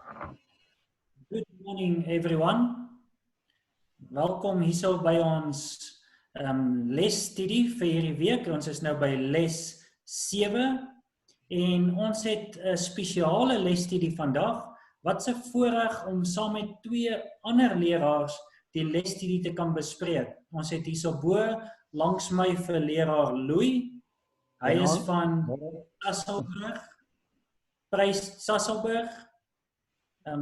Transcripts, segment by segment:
Good morning everyone. Welkom hierso by ons lesstudie vir hierdie week. Ons is nou by les 7 en ons het 'n spesiale lesstudie vandag. Wat 'n voorreg om saam met twee ander leraars die lesstudie te kan bespreek. Ons het hierso bo langs my vir leraar Louis. Hy is van Sasselburg,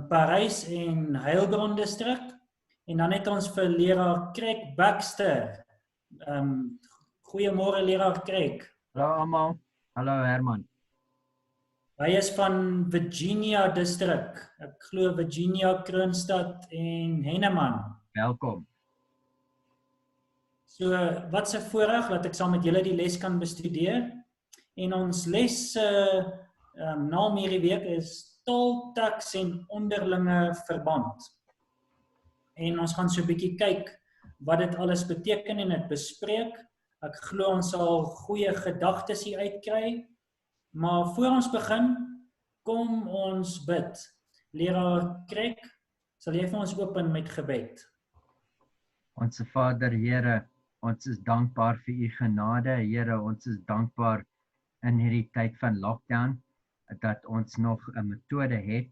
Parys en Heilbron distrik. En dan het ons vir leraar Craig Baxter. Goeiemôre leraar Craig. Hallo almal. Hallo Herman. Hy is van Virginia distrik. Ek glo Virginia, Kroonstad en Henneman. Welkom. So, wat 'n voorreg dat ek saam met julle die les kan bestudeer. En ons les naam hierdie week is taal, teks en onderlinge verband. En ons gaan so 'n bietjie kyk wat dit alles beteken en dit bespreek. Ek glo ons sal goeie gedagtes hier uitkry. Maar voor ons begin, kom ons bid. Leraar Craig, sal jy vir ons open met gebed? Onse Vader, Here, ons is dankbaar vir u genade. Here, ons is dankbaar in hierdie tyd van lockdown dat ons nog 'n metode het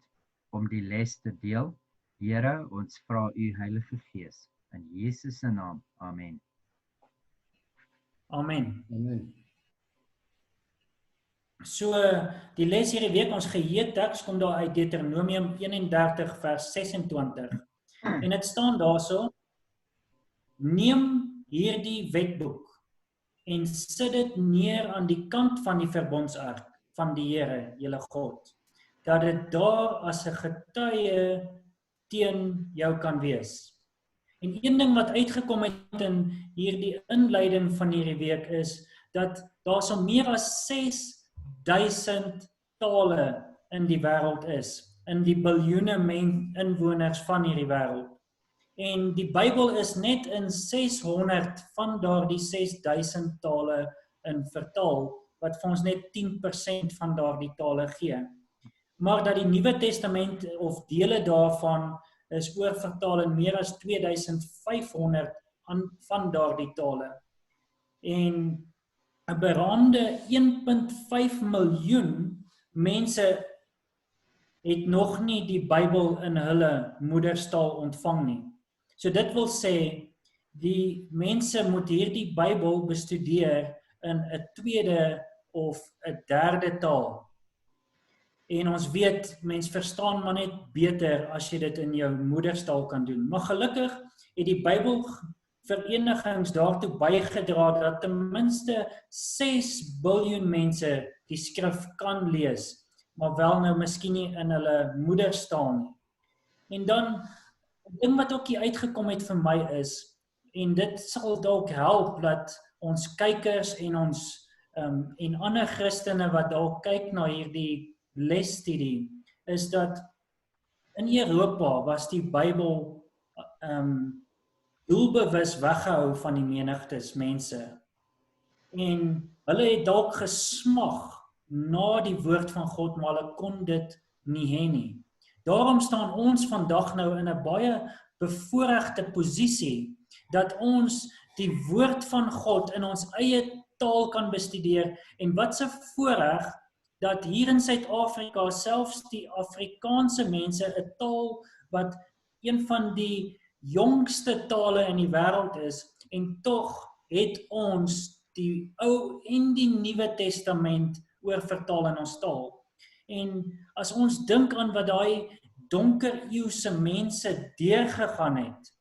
om die les te deel. Here, ons vra u Heilige Gees in Jesus se naam. Amen. Amen. Amen. So, die les hierdie week, ons geheue teks kom daar uit Deuteronomium 31 vers 26. En dit staan daarso: neem hierdie wetboek en sit dit neer aan die kant van die verbondsark van die Here, julle God, dat dit daar as 'n getuie teen jou kan wees. En een ding wat uitgekom het in hierdie inleiding van hierdie week is, dat daar so meer as 6000 tale in die wêreld is, in die biljoene inwoners van hierdie wêreld. En die Bybel is net in 600 van daardie 6000 tale in vertaal, wat vir ons net 10% van daardie tale gee. Maar dat die Nuwe Testament of dele daarvan is oorvertaal in meer as 2500 van daardie tale. En 'n beraamde 1,5 miljoen mense het nog nie die Bybel in hulle moederstaal ontvang nie. So dit wil sê, die mense moet hierdie Bybel bestudeer in 'n tweede of 'n derde taal. En ons weet, mens verstaan maar net beter as jy dit in jou moederstaal kan doen. Maar gelukkig het die Bybelverenigings daartoe bygedra dat ten minste 6 biljoen mense die skrif kan lees, maar wel nou miskien nie in hulle moederstaal nie. En dan, 'n ding wat ook hier uitgekom het vir my is, en dit sal dalk help dat ons kykers en ons en ander Christene wat dalk kyk na hierdie lesstudie, is dat in Europa was die Bybel doelbewus weggehou van die menigtes mense. En hulle het dalk gesmag na die woord van God, maar hulle kon dit nie hê nie. Daarom staan ons vandag nou in 'n baie bevoorregte posisie dat ons die woord van God in ons eie taal kan bestudeer. En wat 'n voorreg dat hier in Suid-Afrika selfs die Afrikaanse mense 'n taal wat een van die jongste tale in die wêreld is, en tog het ons die Ou en die Nuwe Testament oorvertaal in ons taal. En as ons dink aan wat daai donker eeuse mense deurgegaan het,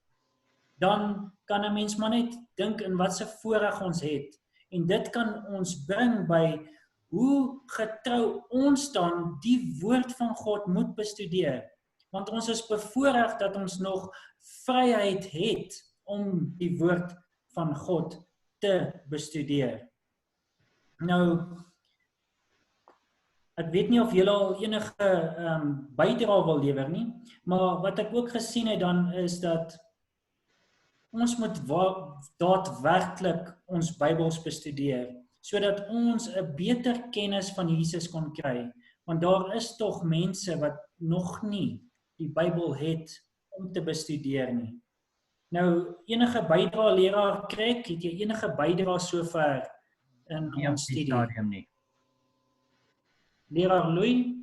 dan kan 'n mens maar net dink in wat 'n voorreg ons het. En dit kan ons bring by hoe getrou ons dan die woord van God moet bestudeer. Want ons is bevoorreg dat ons nog vryheid het om die woord van God te bestudeer. Nou, ek weet nie of julle al enige bydrae wil lewer nie, maar wat ek ook gesien het dan is dat ons moet daadwerklik ons Bybels bestudeer, sodat ons 'n beter kennis van Jesus kon kry. Want daar is tog mense wat nog nie die Bybel het om te bestudeer nie. Nou, enige bydrae leraar Krek, het jy enige bydrae sover in Nie op ons die studie? stadium nie. Leraar Louis?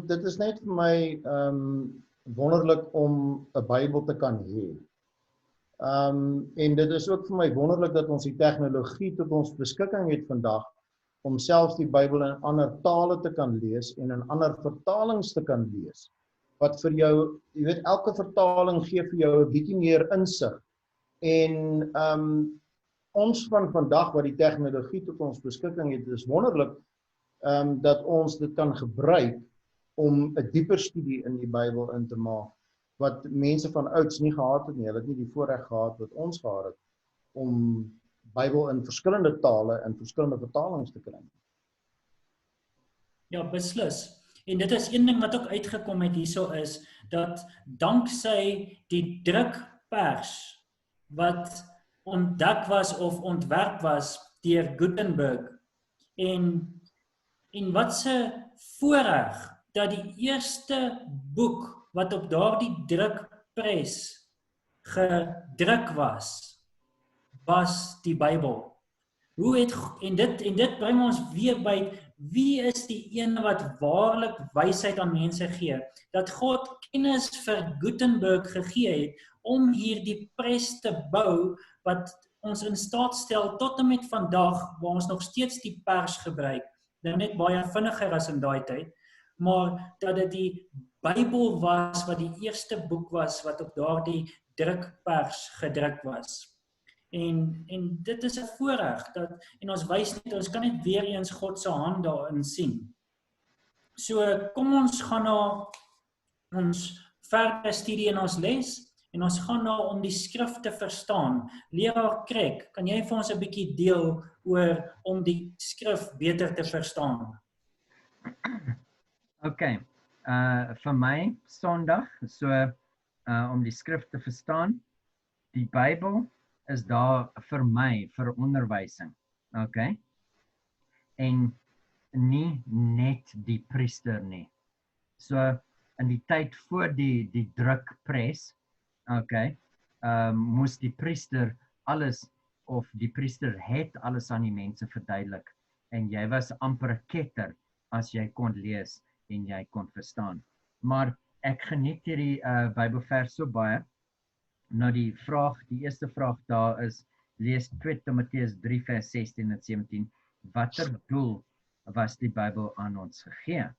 Dit is net vir my wonderlik om 'n Bybel te kan hê. En dit is ook vir my wonderlik dat ons die tegnologie tot ons beskikking het vandag om selfs die Bybel in ander tale te kan lees en in ander vertalings te kan lees. Wat vir jou, jy weet, elke vertaling gee vir jou 'n bietjie meer insig. En ons van vandag wat die tegnologie tot ons beskikking het, is wonderlik dat ons dit kan gebruik om 'n dieper studie in die Bybel in te maak, wat mense van ouds nie gehad het nie. Hulle het nie die voorreg gehad wat ons gehad het, om Bybel in verskillende tale en verskillende vertalings te kry. Ja, beslis. En dit is een ding wat ook uitgekom het hierso is, dat danksy die drukpers, wat ontdek was of ontwerp was deur Gutenberg, en wat se voorreg, dat die eerste boek wat op daardie drukpres gedruk was die Bybel. En dit bring ons weer by, wie is die een wat waarlik wysheid aan mense gee? Dat God kennis vir Gutenberg gegee het om hierdie pres te bou, wat ons in staat stel tot en met vandag, waar ons nog steeds die pers gebruik, nou net baie vinniger as in daai tyd, maar dat dit die Bybel was, wat die eerste boek was, wat op daardie drukpers gedruk was. En dit is 'n voorreg, en ons wys net, ons kan net weer eens God se hand daarin sien. So, kom ons gaan na ons verdere studie in ons les, en ons gaan na om die skrif te verstaan. Leraar Krek, kan jy vir ons 'n bietjie deel oor om die skrif beter te verstaan? Okay, vir my Sondag, so om die skrif te verstaan, die Bybel is daar vir my, vir onderwysing, okay? En nie net die priester nie. So, in die tyd voor die drukpres, okay, moes die priester alles, of die priester het alles aan die mense verduidelik, en jy was amper 'n ketter, as jy kon lees, en jy kon verstaan. Maar ek geniet hierdie Bybelvers so baie. Nou die eerste vraag daar is, lees 2 Timoteus 3 vers 16 en 17, watter doel was die Bybel aan ons gegee?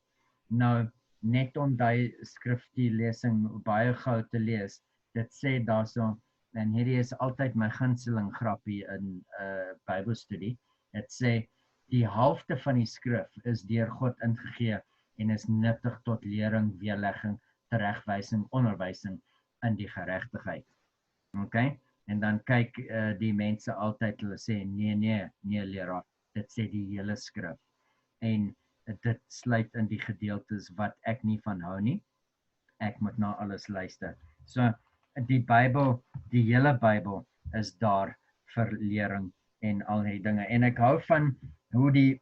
Nou, net om die skriflesing baie gou te lees, dit sê daarso, en hierdie is altyd my gunsteling grappie in Bybelstudie, dit sê, die helfte van die skrif is deur God ingegee en is nuttig tot lering, weerlegging, teregwysing, onderwysing in die geregtigheid. Okay? En dan kyk die mense altyd, hulle sê, nee leraar, dit sê die hele skrif. En dit sluit in die gedeeltes wat ek nie van hou nie. Ek moet na alles luister. So, die Bybel, die hele Bybel is daar vir lering en al die dinge. En ek hou van hoe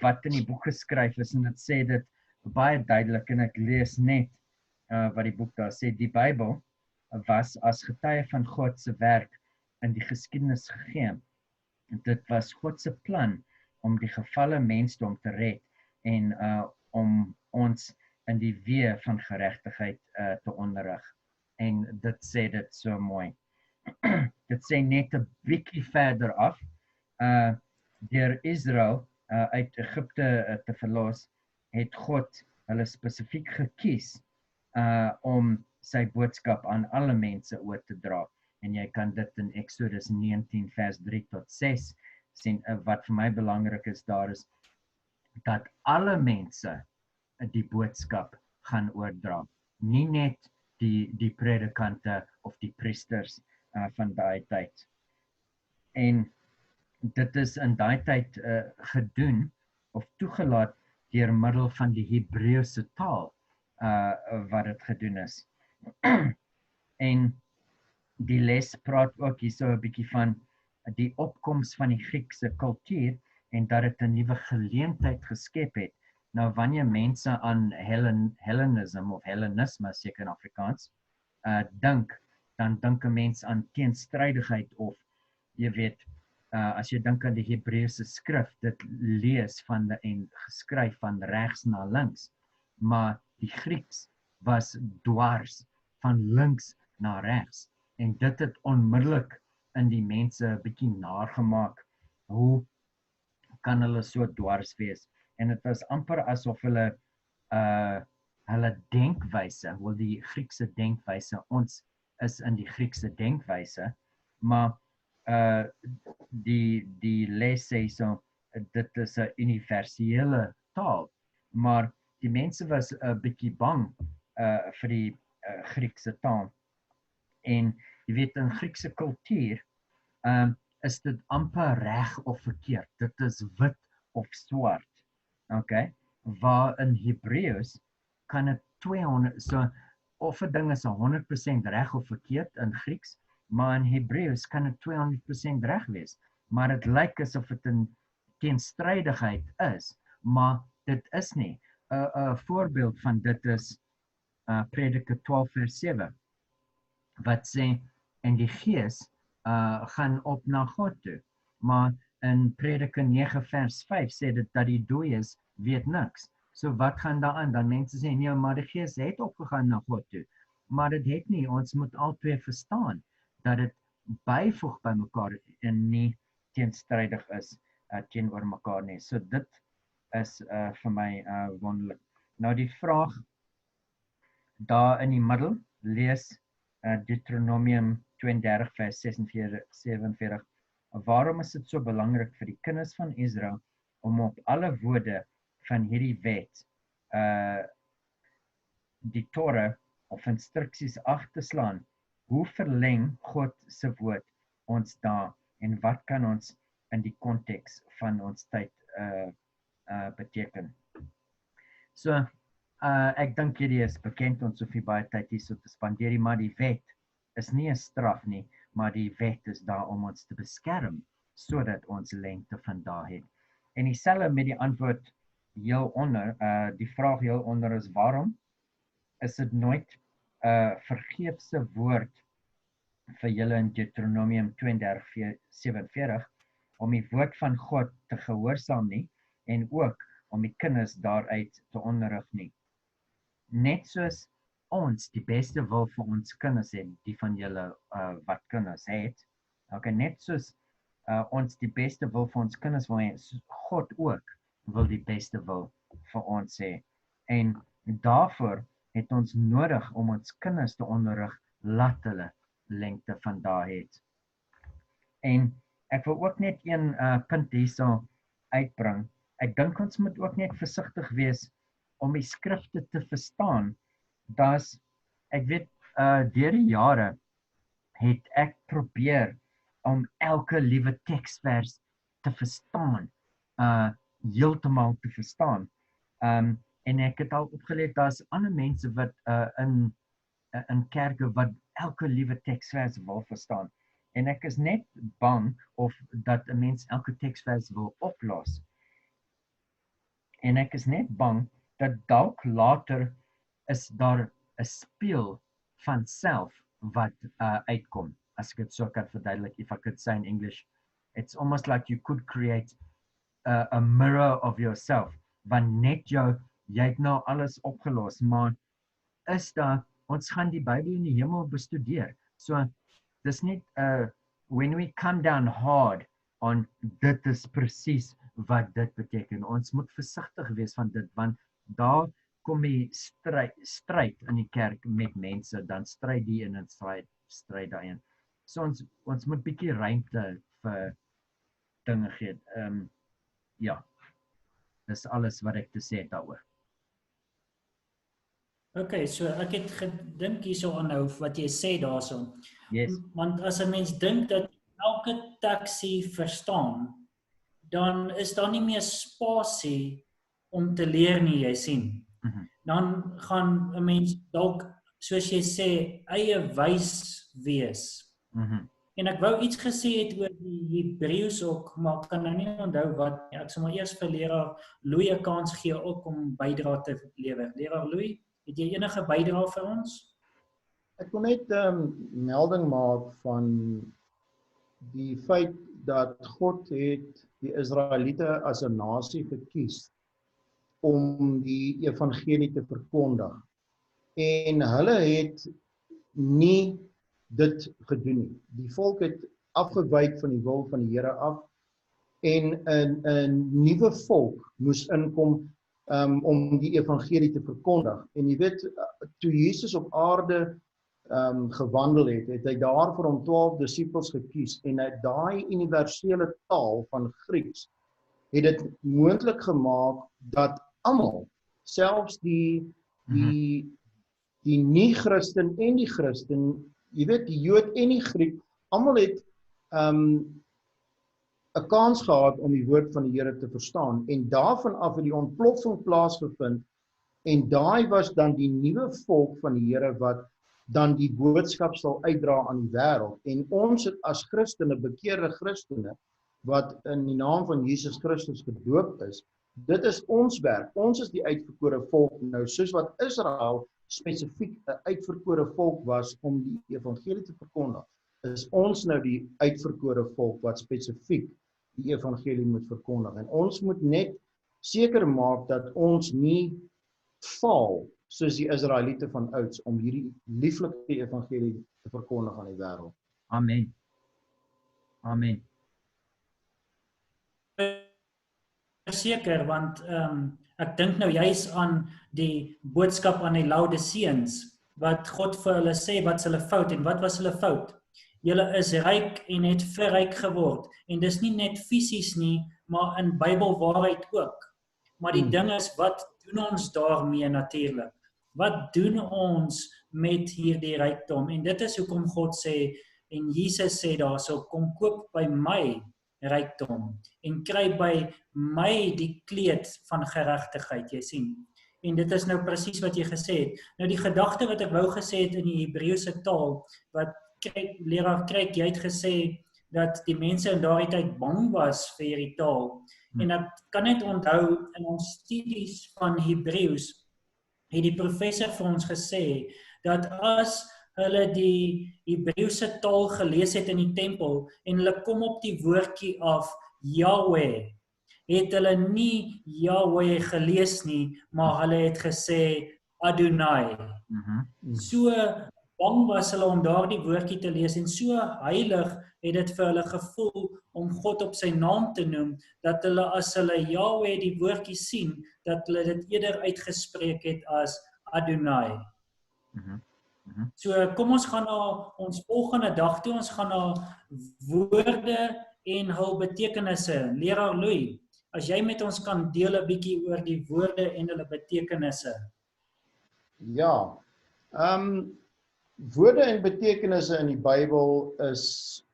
wat in die boek geskryf is, en dit sê dit baie duidelik, en ek lees net wat die boek daar sê, die Bybel was as getuie van God se werk in die geskiedenis gegee. Dit was God se plan om die gefalle mensdom te red en om ons in die weë van geregtigheid te onderrig. En dit sê dit so mooi. Dit sê net 'n bietjie verder af, deur Israel uit Egipte te verlos, het God hulle spesifiek gekies om sy boodskap aan alle mense oor te dra. En jy kan dit in Exodus 19 vers 3 tot 6 sien. Wat vir my belangrik is daar is, dat alle mense die boodskap gaan oordra. Nie net die predikante of die priesters van daai tyd. En dit is in daai tyd gedoen of toegelaat deur middel van die Hebreëse taal wat dit gedoen is. En die les praat ook hierso 'n bietjie van die opkoms van die Griekse kultuur en dat dit 'n nuwe geleentheid geskep het Nou wanneer mense aan Hellenism of Hellenisme seker in Afrikaans dink, dan dink 'n mens aan teenstrydigheid of jy weet as jy dink aan die Hebreëse skrif, dit lees en geskryf van regs na links, maar die Grieks was dwars van links na regs en dit het onmiddellik in die mense 'n bietjie naar gemaak. Hoe kan hulle so dwars wees? En dit was amper asof hulle denkwyse, wel die Griekse denkwyse, ons is in die Griekse denkwyse, maar die les sê so, dit is 'n universele taal, maar die mense was 'n bietjie bang vir die Griekse taal. En jy weet in Griekse kultuur is dit amper reg of verkeerd. Dit is wit of swart. Okay? Waar in Hebreëus kan dit 200 so of 'n ding is 100% reg of verkeerd in Grieks, maar in Hebreëus kan dit 200% reg wees. Maar dit lyk asof dit 'n teenstrydigheid is, maar dit is nie. 'n voorbeeld van dit is Prediker 12 vers 7 wat sê en die gees gaan op na God toe. Maar in Prediker 9 vers 5 sê dit dat die dooies weet niks. So wat gaan daar aan? Dan mense sê nee, maar die gees het opgegaan na God toe. Maar dit het nie. Ons moet albei verstaan dat dit byvoeg by mekaar en nie teenstrydig is teenoor mekaar nie. So dit is vir my wonderlik. Nou die vraag daar in die middel lees Deuteronomium 32 vers 47. Waarom is dit so belangrik vir die kinders van Israel om op alle woorde van hierdie wet die Torah of instruksies ag te slaan? Hoe verleng God se woord ons daar en wat kan ons in die konteks van ons tyd beteken? So ek dink hierdie is bekend, ons hoef nie baie tyd hierso te spandeer, maar die wet is nie 'n straf nie, maar die wet is daar om ons te beskerm, sodat ons lengte van dae het. En dieselfde met die antwoord heel onder, die vraag heel onder is, waarom is dit nooit vergeefse woord vir julle in Deuteronomium 32:47 om die woord van God te gehoorsaam nie, en ook om die kinders daaruit te onderrig nie. Net soos ons die beste wil vir ons kinders het, die van julle wat kinders het, okay, net soos ons die beste wil vir ons kinders wil hê, God ook wil die beste wil vir ons hê. En daarvoor het ons nodig om ons kinders te onderrig, laat hulle lengte van dae het. En ek wil ook net een punt hierso uitbring. Ek dink ons moet ook net versigtig wees om die skrifte te verstaan. Ek weet, deur die jare het ek probeer om elke liewe teksvers te verstaan, heeltemal te verstaan. En ek het al opgeleer, daar's ander mense wat in kerke wat elke liewe teksvers wil verstaan. En ek is net bang of dat 'n mens elke teksvers wil oplos. En ek is net bang dat dalk later is daar 'n speel van self wat uitkom. As ek dit so kan verduidelik, if I could say in English, it's almost like you could create a mirror of yourself. Want net jy het nou alles opgelos, maar is daar, ons gaan die Bybel in die hemel bestudeer. So, dis net, when we come down hard on dit is presies wat dit beteken. Ons moet versigtig wees van dit, want daar kom die stryd in die kerk met mense, dan stryd die een en stryd daai een. So ons moet bietjie ruimte vir dinge gee. Ja, dis alles wat ek te sê het daaroor. Okay, so ek het gedink hierso aanhou wat jy sê daarso. Yes. Want as 'n mens dink dat elke teksie verstaan, dan is daar nie meer spasie om te leer nie, jy sien. Dan gaan 'n mens dalk, soos jy sê, eie wys wees. En ek wou iets gesê het oor die Hebreëus ook, maar ek kan nou nie onthou wat nie. Ek sal maar eers vir leraar Louis 'n kans gee ook om bydra te lewer. Leraar Louis, het jy enige bydra vir ons? Ek wil net melding maak van die feit dat God het die Israeliete as 'n nasie gekies om die evangelie te verkondig. En hulle het nie dit gedoen nie. Die volk het afgewyk van die wil van die Here af en 'n nuwe volk moes inkom om die evangelie te verkondig. En jy weet, toe Jesus op aarde gewandel het hy daar vir hom 12 disippels gekies en uit daai universele taal van Grieks het dit moontlik gemaak dat almal, selfs die nie-Christen en die Christen, jy weet, die Jood en die Griek, almal het 'n kans gehad om die woord van die Here te verstaan. En daarvan af het die ontploffing plaasgevind en daai was dan die nuwe volk van die Here wat dan die boodskap sal uitdra aan die wêreld. En ons het as Christene, bekeerde Christene, wat in die naam van Jesus Christus gedoop is, dit is ons werk. Ons is die uitverkore volk nou, soos wat Israel spesifiek 'n uitverkore volk was om die evangelie te verkondig, is ons nou die uitverkore volk wat spesifiek die evangelie moet verkondig. En ons moet net seker maak dat ons nie val soos die Israeliete van ouds om hierdie lieflike evangelie te verkondig aan die wêreld. Amen. Amen. Seker, want ek dink nou juis aan die boodskap aan die Laodiseëns, wat God vir hulle sê wat is hulle fout en wat was hulle fout? Julle is ryk en het verryk geword en dis nie net fisies nie, maar in Bybelwaarheid ook. Maar die ding is, wat doen ons daarmee natuurlik? Wat doen ons met hierdie rykdom? En dit is hoekom God sê, en Jesus sê daarso, kom koop by my rykdom en kry by my die kleed van geregtigheid, jy sien. En dit is nou presies wat jy gesê het. Nou die gedagte wat ek wou gesê het in die Hebreëse taal, wat leraar Kryk, jy het gesê dat die mense in daardie tyd bang was vir hierdie taal. En ek kan net onthou in ons studies van Hebreëus het die professor vir ons gesê dat as hulle die Hebreëse taal gelees het in die tempel en hulle kom op die woordjie af Yahweh, het hulle nie Yahweh gelees nie, maar hulle het gesê Adonai. So bang was hulle om daardie woordjie te lees en so heilig het dit vir hulle gevoel om God op sy naam te noem, dat hulle as hulle Yahweh die woordjie sien, dat hulle dit eerder uitgespreek het as Adonai. So kom ons gaan na ons volgende dag toe, ons gaan na woorde en hul betekenisse. Leraar Louis, as jy met ons kan deel 'n bietjie oor die woorde en hulle betekenisse. Ja, woorde en betekenisse in die Bybel is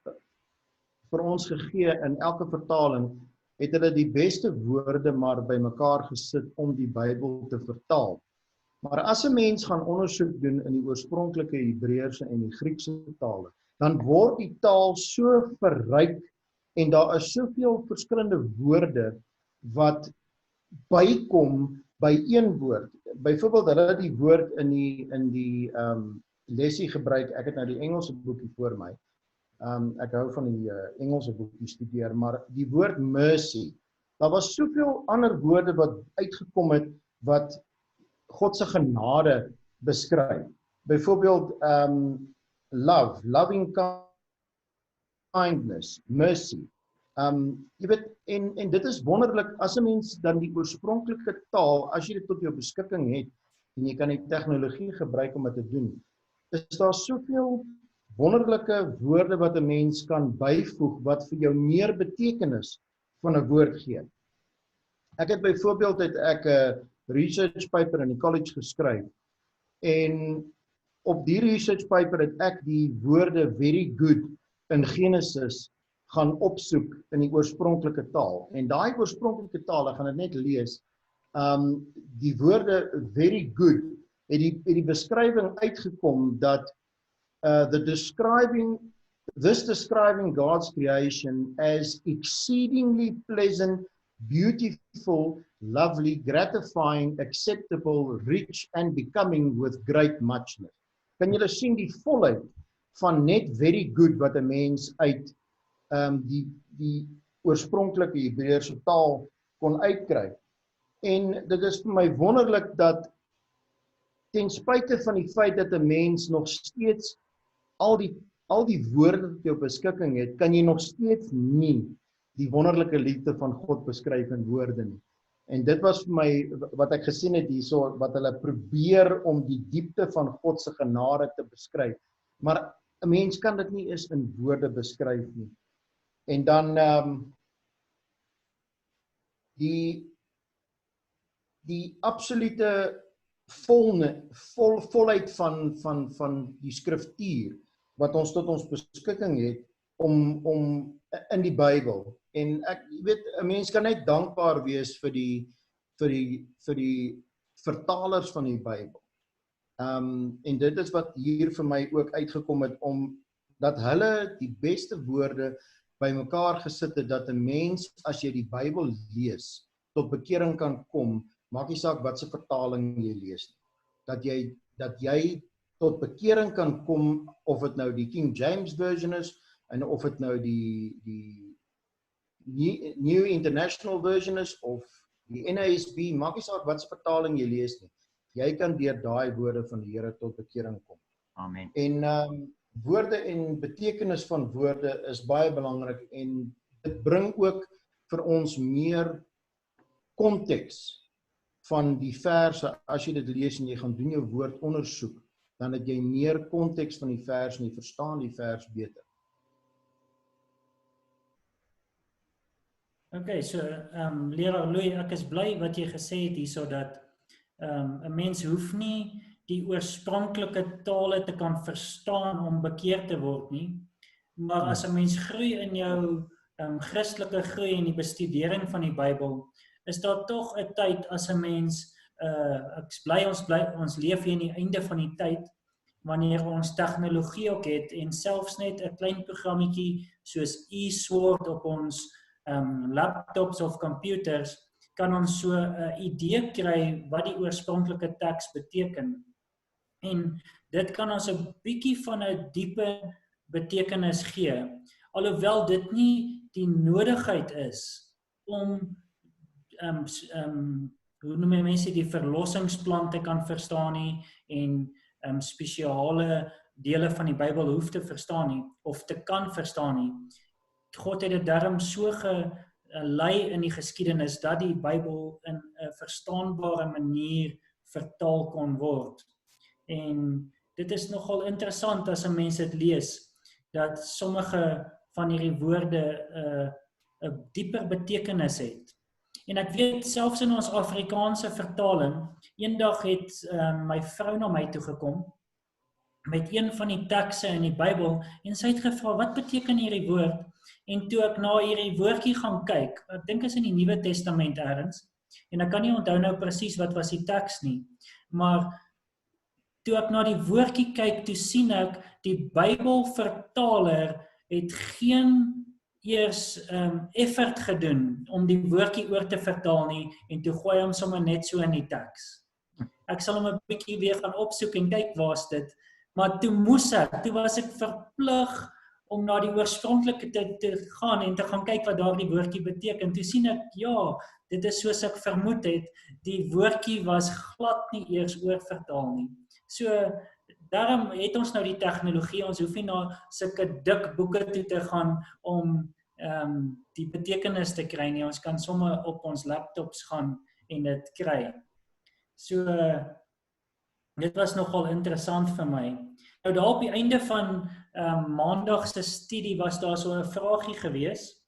vir ons gegee in elke vertaling, het hulle die beste woorde maar bymekaar gesit om die Bybel te vertaal. Maar as 'n mens gaan ondersoek doen in die oorspronklike Hebreëse en die Griekse tale, dan word die taal so verryk en daar is soveel verskillende woorde wat bykom by een woord. Byvoorbeeld hulle het die woord in die lesie gebruik. Ek het nou die Engelse boekie voor my. Ek hou van die Engelse boekie studeer, maar die woord mercy. Daar was soveel ander woorde wat uitgekom het wat God se genade beskryf. Byvoorbeeld love, loving kindness, mercy. Jy weet, en dit is wonderlik as 'n mens dan die oorspronklike taal, as jy dit tot jou beskikking het en jy kan die tegnologie gebruik om dit te doen, is daar soveel wonderlike woorde wat 'n mens kan byvoeg wat vir jou meer betekenis van 'n woord gee. Ek het byvoorbeeld 'n research paper in die college geskryf en op die research paper het ek die woorde very good in Genesis gaan opsoek in die oorspronklike taal. En daai oorspronklike taal, ek gaan dit net lees, die woorde very good, het die beskrywing uitgekom dat the this describing God's creation as exceedingly pleasant, beautiful, lovely, gratifying, acceptable, rich and becoming with great muchness. Kan julle sien die volheid van net very good wat 'n mens uit die oorspronklike Hebreëse taal kon uitkry. En dit is vir my wonderlik dat ten spyte van die feit dat 'n mens nog steeds al die woorde wat jy op beskikking het, kan jy nog steeds nie die wonderlike liefde van God beskryf in woorde nie. En dit was vir my wat ek gesien het hierso, wat hulle probeer om die diepte van God se genade te beskryf. Maar 'n mens kan dit nie eens in woorde beskryf nie. En dan die absolute volheid van die skriftuur wat ons tot ons beskikking het om in die Bybel. En ek weet 'n mens kan net dankbaar wees vir die vertalers van die Bybel. En dit is wat hier vir my ook uitgekom het, om dat hulle die beste woorde bymekaar gesit het, dat 'n mens as jy die Bybel lees tot bekering kan kom, maak nie saak wat se vertaling jy lees nie. Dat jy tot bekering kan kom, of dit nou die King James version is en of dit nou die New International version is of die NASB, maak nie saak wat se vertaling jy lees nie. Jy kan deur daai woorde van die Here tot bekering kom. Amen. En woorde en betekenis van woorde is baie belangrik, en dit bring ook vir ons meer konteks van die verse. As jy dit lees en jy gaan doen jou woordondersoek, dan het jy meer konteks van die vers en jy verstaan die vers beter. Okay, so Leraar Louis, ek is bly wat jy gesê het hierso dat 'n mens hoef nie die oorspronklike tale te kan verstaan om bekeer te word nie, maar as 'n mens groei in jou Christelike groei en die bestudering van die Bybel, is daar tog 'n tyd as 'n mens, ek is bly ons leef hier in die einde van die tyd, wanneer ons tegnologie ook het, en selfs net 'n klein programmetjie soos e-sword op ons laptops of computers, kan ons so 'n idee kry wat die oorspronklike teks beteken. En dit kan ons 'n bietjie van 'n diepe betekenis gee, alhoewel dit nie die nodigheid is om hoe noem jy mense die verlossingsplan te kan verstaan nie, en spesiale dele van die Bybel hoef te verstaan nie, of te kan verstaan nie. God het dit daarom so gelei in die geskiedenis dat die Bybel in 'n verstaanbare manier vertaal kon word. En dit is nogal interessant as 'n mens dit lees, dat sommige van hierdie woorde 'n dieper betekenis het. En ek weet selfs in ons Afrikaanse vertaling, eendag het my vrou na my toe gekom met een van die tekste in die Bybel, en sy het gevra, wat beteken hierdie woord? En toe ek na hierdie woordjie gaan kyk, ek dink is in die Nuwe Testament ergens, en ek kan nie onthou nou presies wat was die teks nie, maar toe ek na die woordjie kyk, toe sien ek, die Bybelvertaler het geen eers effort gedoen om die woordjie oor te vertaal nie, en toe gooi hom sommer net so in die teks. Ek sal hom 'n bietjie weer gaan opsoek en kyk waar's dit, maar toe was ek verplig om na die oorspronklike te gaan en te gaan kyk wat daardie woordjie beteken. Toe sien ek, ja, dit is soos ek vermoed het, die woordjie was glad nie eers oorvertaal nie. So, daarom het ons nou die tegnologie, ons hoef nie na sulke dik boeke toe te gaan om die betekenis te kry nie, ons kan sommer op ons laptops gaan en dit kry. So, dit was nogal interessant vir my. Nou daar op die einde van maandag se studie was daar so 'n vraagie gewees,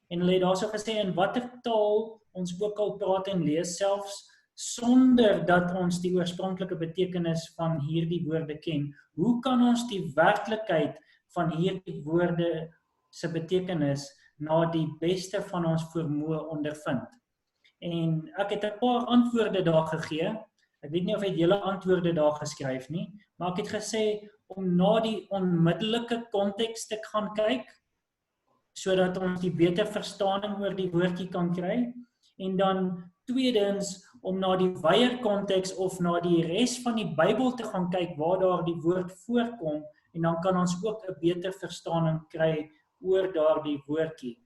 en hulle het daar so gesê, in watter taal ons ook al praat en lees, selfs sonder dat ons die oorspronklike betekenis van hierdie woorde ken, hoe kan ons die werklikheid van hierdie woorde se betekenis na die beste van ons vermoë ondervind? En ek het 'n paar antwoorde daar gegee. Ek weet nie of ek julle antwoorde daar geskryf nie, maar ek het gesê, om na die onmiddellike konteks te gaan kyk, sodat ons die beter verstaaning oor die woordjie kan kry. En dan tweedens, om na die wyeer konteks of na die res van die Bybel te gaan kyk waar daar die woord voorkom, en dan kan ons ook 'n beter verstaaning kry oor daardie woordjie.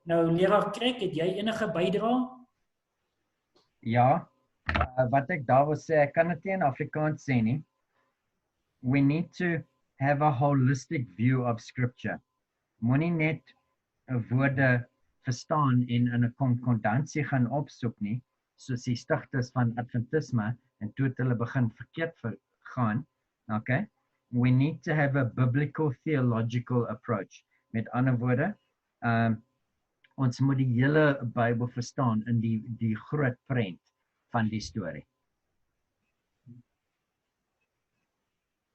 Nou, leraar Krek, het jy enige bydrae? Ja, wat ek daar wil sê, ek kan dit nie in Afrikaans sê nie. We need to have a holistic view of scripture. Moenie net woorde verstaan en in 'n konkordansie gaan opsoek nie, soos die stigters van Adventisme, en toe het hulle begin verkeerd gaan. Okay? We need to have a biblical theological approach. Met ander woorde, ons moet die hele Bybel verstaan in die groot prent van die storie.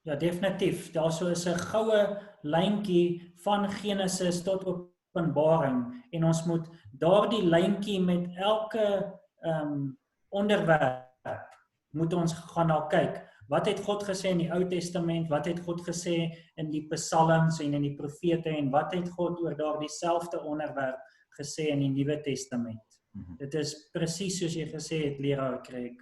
Ja, definitief. Daar is 'n goue lyntjie van Genesis tot Openbaring, en ons moet daardie lyntjie met elke onderwerp moet ons gaan na kyk. Wat het God gesê in die Ou Testament? Wat het God gesê in die Psalms en in die profete? En wat het God oor daardie selfde onderwerp gesê in die Nuwe Testament? Dit is presies soos jy gesê het, leraar Krek.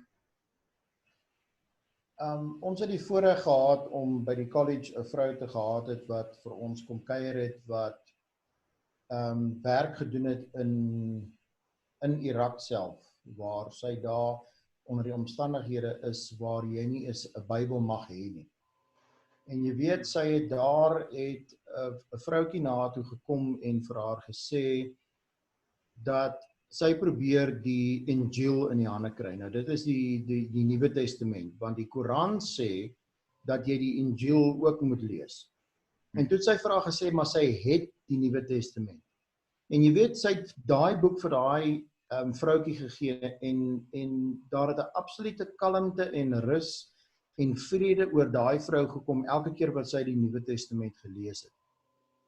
Ons het die voorreg gehad om by die college 'n vrou te gehad het wat vir ons kom kuier het, wat werk gedoen het in Irak self, waar sy daar onder die omstandighede is waar jy nie 'n Bybel mag hê nie. En jy weet, sy het daar 'n vroutjie na haar toe gekom en vir haar gesê dat sy probeer die Injil in die hande kry. Nou dit is die Nuwe Testament, want die Koran sê dat jy die Injil ook moet lees. En toe het sy vir haar gesê, maar sy het die Nuwe Testament. En jy weet, sy het daai boek vir daai vroutjie gegee, en daar het 'n absolute kalmte en rus en vrede oor daai vrou gekom elke keer wat sy die Nuwe Testament gelees het.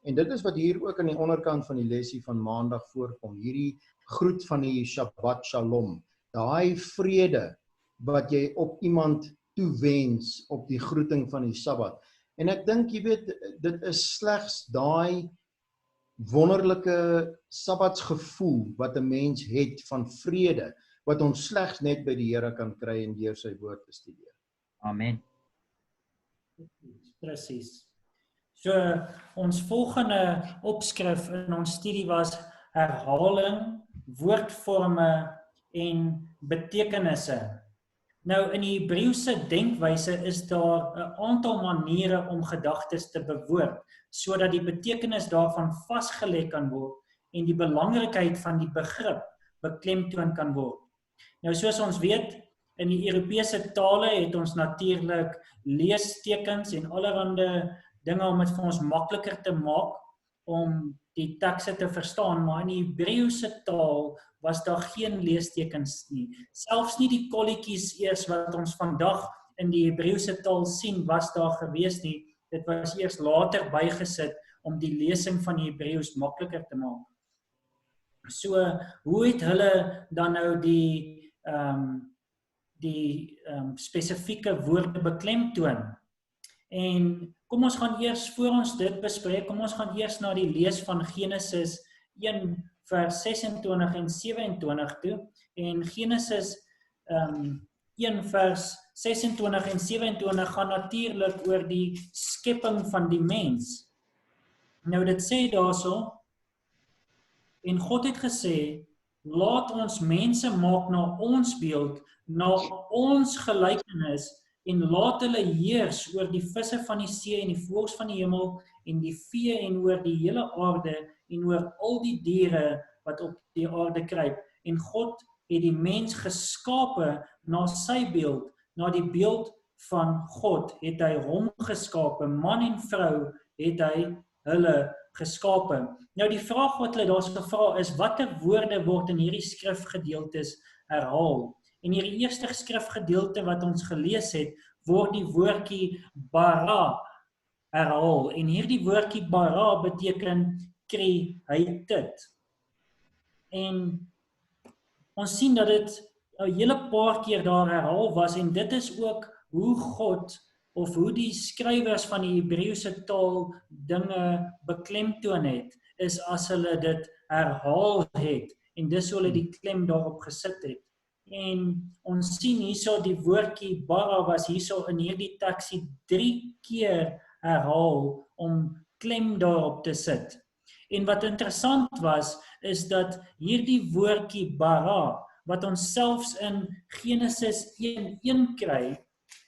En dit is wat hier ook aan die onderkant van die lesie van Maandag voorkom, hierdie groet van die Shabbat Shalom, daai vrede wat jy op iemand toewens op die groeting van die Sabbat. En ek dink, jy weet, dit is slegs daai wonderlike Sabbatsgevoel wat 'n mens het van vrede, wat ons slegs net by die Here kan kry en deur sy woord te studeer. Amen. Presies. So, ons volgende opskrif in ons studie was herhaling, woordvorme en betekenisse. Nou, in die Hebreëse denkwyse is daar 'n aantal maniere om gedagtes te bewoord, sodat die betekenis daarvan vasgelê kan word en die belangrikheid van die begrip beklemtoon kan word. Nou, soos ons weet, in die Europese tale het ons natuurlik leestekens en allerhande dinge om dit vir ons makliker te maak om die tekste te verstaan, maar in die Hebreëse taal was daar geen leestekens nie. Selfs nie die kolletjies eers wat ons vandag in die Hebreëse taal sien, was daar gewees nie. Dit was eers later bygesit om die lesing van die Hebreëus makliker te maak. So, hoe het hulle dan nou die spesifieke woorde beklemtoon? En kom ons gaan eers, voor ons dit bespreek, kom ons gaan eers na die lees van Genesis 1 vers 26 en 27 toe. En Genesis 1 vers 26 en 27 gaan natuurlik oor die skepping van die mens. Nou dit sê daarso, en God het gesê, laat ons mense maak na ons beeld, na ons gelykenis, en laat hulle heers oor die visse van die see en die voëls van die hemel en die vee en oor die hele aarde en oor al die diere wat op die aarde kruip. En God het die mens geskape na sy beeld, na die beeld van God het hy hom geskape, man en vrou het hy hulle geskape. Nou die vraag wat hulle daar gevra is, watter woorde word in hierdie skrifgedeeltes herhaal? En hierdie eerste skrifgedeelte wat ons gelees het, word die woordjie bara herhaal. En hierdie woordjie bara beteken created. En ons sien dat dit 'n hele paar keer daar herhaal was, en dit is ook hoe God of hoe die skrywers van die Hebreëse taal dinge beklemtoon het, is as hulle dit herhaal het, en dis hoe hulle die klem daarop gesit het. En ons sien hierso die woordjie bara was hierso in hierdie teksie 3 keer herhaal om klem daarop te sit. En wat interessant was, is dat hierdie woordjie bara, wat ons selfs in Genesis 1:1 kry,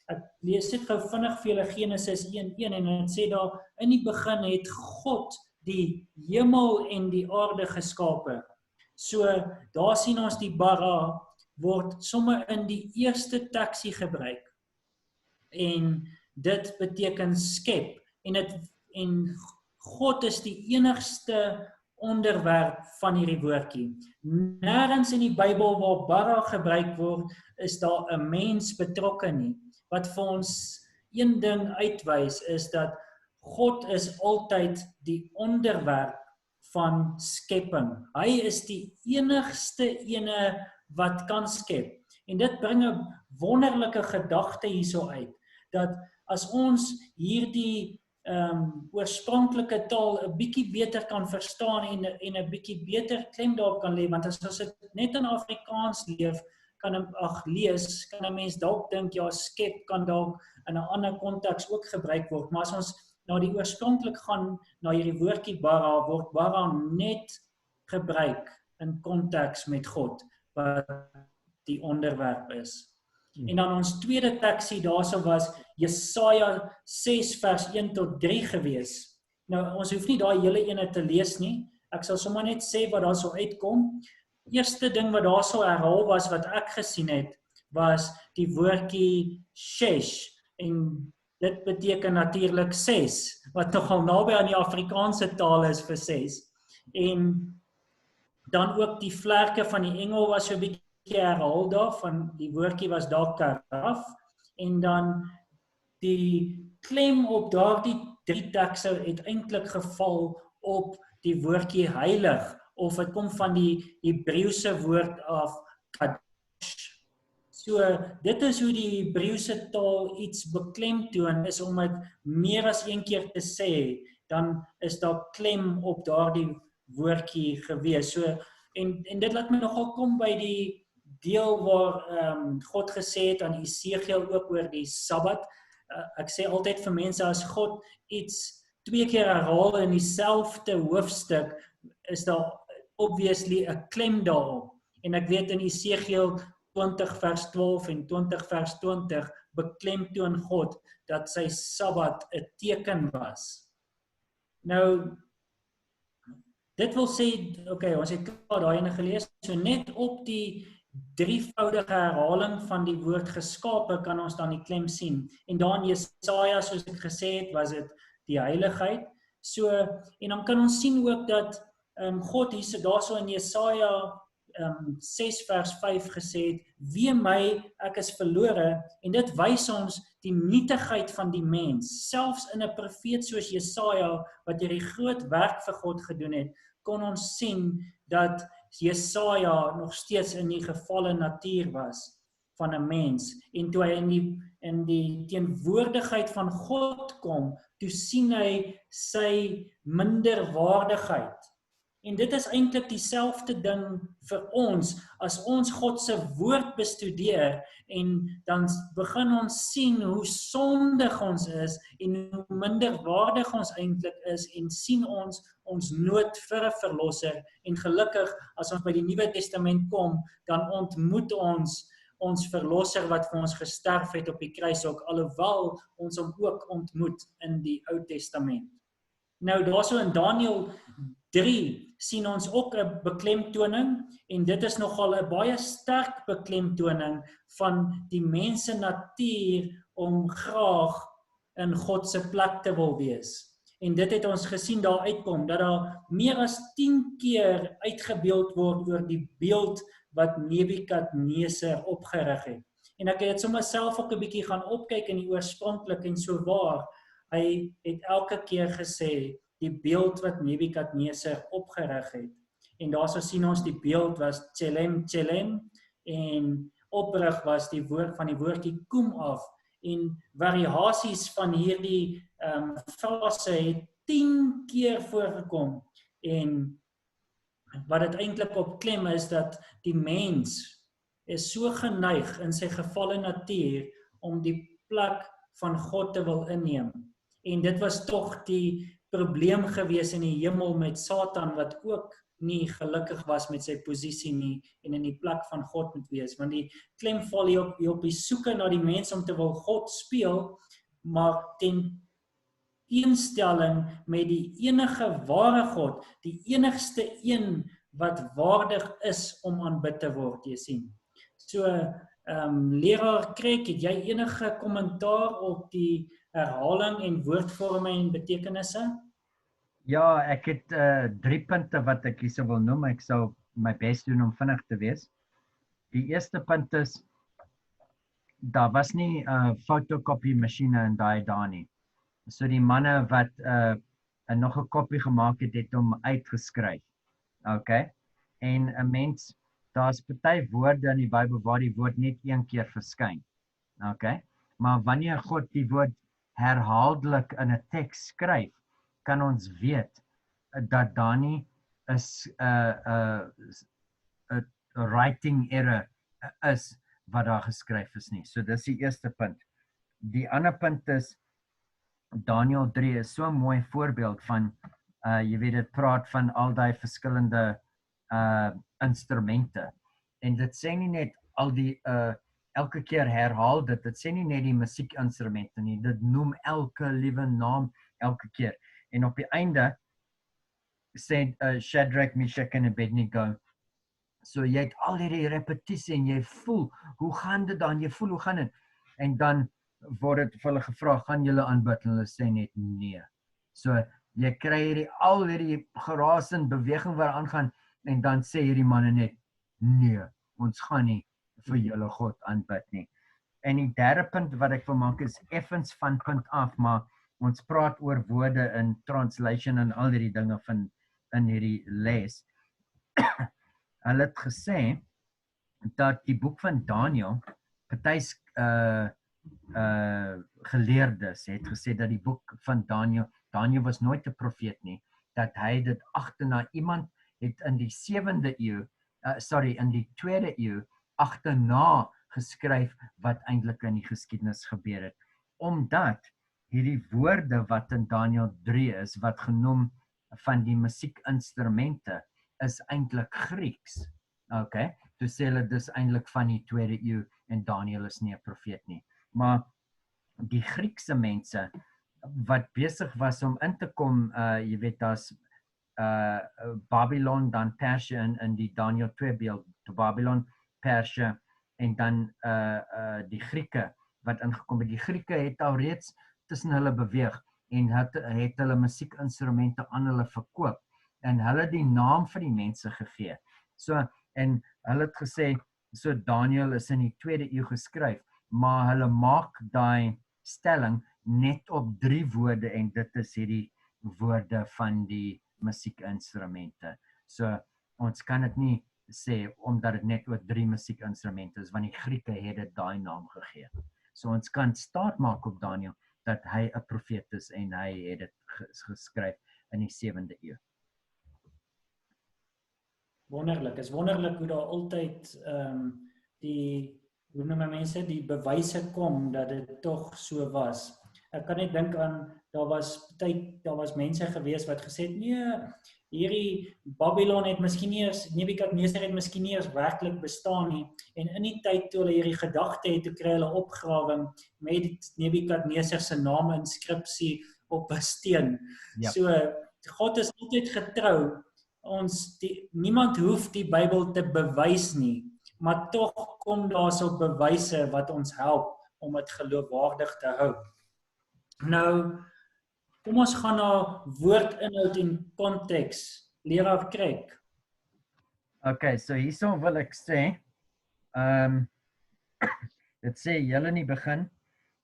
ek lees dit gou vinnig vir julle Genesis 1:1 en dit sê daar, in die begin het God die hemel en die aarde geskape. So, daar sien ons die bara word sommer in die eerste teksie gebruik. En dit beteken skep. En God is die enigste onderwerp van hierdie woordjie. Nêrens in die Bybel waar bara gebruik word, is daar 'n mens betrokke nie. Wat vir ons een ding uitwys, is dat God is altyd die onderwerp van skepping. Hy is die enigste ene wat kan skep. En dit bring 'n wonderlike gedagte hierso uit, dat as ons hierdie oorspronklike taal 'n bietjie beter kan verstaan en 'n bietjie beter klem daarop kan lê, want as ons dit net in Afrikaans lees, kan 'n mens dalk dink, ja, skep kan dalk in 'n ander konteks ook gebruik word, maar as ons na die oorspronklik gaan, na hierdie woordjie bara, word bara net gebruik in konteks met God, wat die onderwerp is. En dan ons tweede teksie daarso was Jesaja 6 vers 1 tot 3 gewees. Nou, ons hoef nie daai hele ene te lees nie. Ek sal sommer net sê wat daar so uitkom. Eerste ding wat daar so herhaal was, wat ek gesien het, was die woordjie shesh. En dit beteken natuurlik 6, wat nogal naby aan die Afrikaanse taal is vir 6. En dan ook die vlerke van die engel was so 'n bietjie herhaal daar, van die woordjie was daar karaf, en dan die klem op daardie 3 tekste het eintlik geval op die woordjie heilig, of dit kom van die Hebreëse woord af kadosh. So, dit is hoe die Hebreëse taal iets beklemtoon, is om dit meer as een keer te sê, dan is daar klem op daardie woordjie gewees. So, en dit laat my nogal kom by die deel waar God gesê het aan Esegiel ook oor die Sabbat. Ek sê altyd vir mense, as God iets 2 keer herhaal in dieselfde hoofstuk, is daar obviously 'n klem daarop. En ek weet in Esegiel 20 vers 12 en 20 vers 20 beklemtoon God dat sy Sabbat 'n teken was. Nou, dit wil sê, okay, ons het klaar daai ene gelees, so net op die drievoudige herhaling van die woord geskape kan ons dan die klem sien. En dan Jesaja, soos ek gesê het, was dit die heiligheid. So, en dan kan ons sien ook dat God hier daarso in Jesaja 6 vers 5 gesê het, wee my, ek is verlore, en dit wys ons die nietigheid van die mens. Selfs in 'n profeet soos Jesaja, wat hierdie groot werk vir God gedoen het, kon ons sien dat Jesaja nog steeds in die gevalle natuur was van 'n mens. En toe hy in die teenwoordigheid van God kom, toe sien hy sy minderwaardigheid. En dit is eintlik dieselfde ding vir ons, as ons God se woord bestudeer, en dan begin ons sien hoe sondig ons is, en hoe minderwaardig ons eintlik is, en sien ons nood vir 'n verlosser, en gelukkig, as ons by die Nuwe Testament kom, dan ontmoet ons verlosser wat vir ons gesterf het op die kruis ook, alhoewel ons hom ook ontmoet in die Ou Testament. Nou, daarso in Daniël 3 sien ons ook 'n beklemtoning, en dit is nogal 'n baie sterk beklemtoning van die mens se natuur om graag in God se plek te wil wees. En dit het ons gesien daar uitkom, dat daar meer as 10 keer uitgebeeld word oor die beeld wat Nebukadneser opgerig het. En ek het sommer self ook 'n bietjie gaan opkyk in die oorspronklik, en so waar, hy het elke keer gesê, die beeld wat Nebukadneser opgerig het. En daarso sien ons die beeld was Tselem, en oprig was die woord van die woordjie koem af, en variasies van hierdie frase het 10 keer voorgekom. En wat dit eintlik op klem is dat die mens is so geneig in sy gevalle natuur om die plek van God te wil inneem. En dit was tog die probleem gewees in die hemel met Satan wat ook nie gelukkig was met sy posisie nie en in die plek van God moet wees. Want die klem val hier op die soeke na die mens om te wil God speel, maar ten teenstelling met die enige ware God, die enigste een wat waardig is om aanbid te word, jy sien. So, leraar Krek, het jy enige kommentaar op die herhaling en woordvorme en betekenisse? Ja, ek het 3 punte wat ek hier wil noem. Ek sal my bes doen om vinnig te wees. Die eerste punt is, daar was nie fotokopie masjiene in daai nie. So die manne wat nog 'n kopie gemaak het hom uitgeskryf. Okay? En 'n mens, daar's party woorde in die Bybel waar die woord net een keer verskyn. Okay? Maar wanneer God die woord herhaaldelik in 'n teks skryf, kan ons weet dat daar nie is 'n writing error is wat daar geskryf is nie. So dis die eerste punt. Die ander punt is Daniël 3 is so 'n mooi voorbeeld van jy weet dit praat van al daai verskillende instrumente. En dit sê nie net al die elke keer herhaal dit sê nie net die musiekinstrumente nie. Dit noem elke liewe naam elke keer. En op die einde sê Shadrach, Meshach en Abednego. So jy het al hierdie repetisie en jy voel, hoe gaan dit dan? Jy voel, hoe gaan dit? En dan word dit vir hulle gevra, gaan julle aanbid? En hulle sê net nee. So jy kry al hierdie geraas en beweging wat aangaan en dan sê hierdie manne net nee, ons gaan nie vir julle God aanbid nie. En die derde punt wat ek wil maak is effens van punt af, maar ons praat oor woorde in translation en al hierdie dinge van in hierdie les. Hulle het gesê dat die boek van Daniël, party geleerdes het gesê dat die boek van Daniël was nooit 'n profeet nie, dat hy dit agterna iemand het in die 7de eeu, in die 2de eeu agterna geskryf wat eintlik in die geskiedenis gebeur het. Omdat hierdie woorde wat in Daniël 3 is, wat genoem van die musiekinstrumente, is eintlik Grieks. Okay, toe sê hulle dis eintlik van die 2de eeu en Daniël is nie 'n profeet nie. Maar die Griekse mense wat besig was om in te kom, jy weet daar's Babylon, dan Persië in die Daniël 2 beeld, Babylon, Persië en dan die Grieke wat ingekom het. Die Grieke het al reeds tussen hulle beweeg en het hulle musiekinstrumente aan hulle verkoop en hulle die naam vir die mense gegee. So en hulle het gesê so Daniël is in die 2de eeu geskryf, maar hulle maak daai stelling net op 3 woorde en dit is hierdie woorde van die musiekinstrumente. So ons kan dit nie sê omdat dit net oor 3 musiekinstrumente is, want die Grieke het dit daai naam gegee. So ons kan staat maak op Daniël dat hy 'n profeet is en hy het dit geskryf in die 7de eeu. Wonderlik, is wonderlik hoe daar altyd die, hoe noem mense, die bewyse kom dat dit tog so was. Ek kan net dink aan, daar was mense gewees wat gesê het, nee, hierdie Babylon het miskien nie eens, Nebukadneser het miskien nie eens werklik bestaan nie, en in die tyd toe hulle hierdie gedagte het, toe kry hulle opgrawing met Nebukadneser se naam inskripsie op 'n steen. Yep. So, God is altyd getrou, niemand hoef die Bybel te bewys nie, maar tog kom daar so bewyse wat ons help om dit geloofwaardig te hou. Nou, kom ons gaan na woordinhoud en konteks. Leraar Krek. Okay, so hierso wil ek sê, dit sê julle in die begin,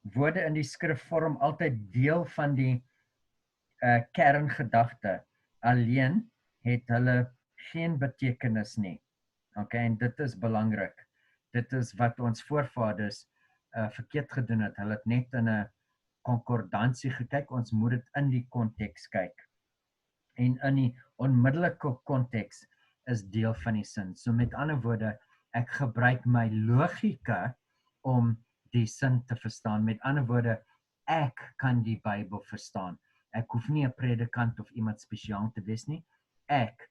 woorde in die skrif vorm altyd deel van die kerngedagte. Alleen het hulle geen betekenis nie. Okay, en dit is belangrik. Dit is wat ons voorvaders verkeerd gedoen het. Hulle het net in 'n konkordansie gekyk. Ons moet dit in die konteks kyk. En in die onmiddellike konteks is deel van die sin. So met ander woorde, ek gebruik my logika om die sin te verstaan. Met ander woorde, ek kan die Bybel verstaan. Ek hoef nie 'n predikant of iemand spesiaal te wees nie. Ek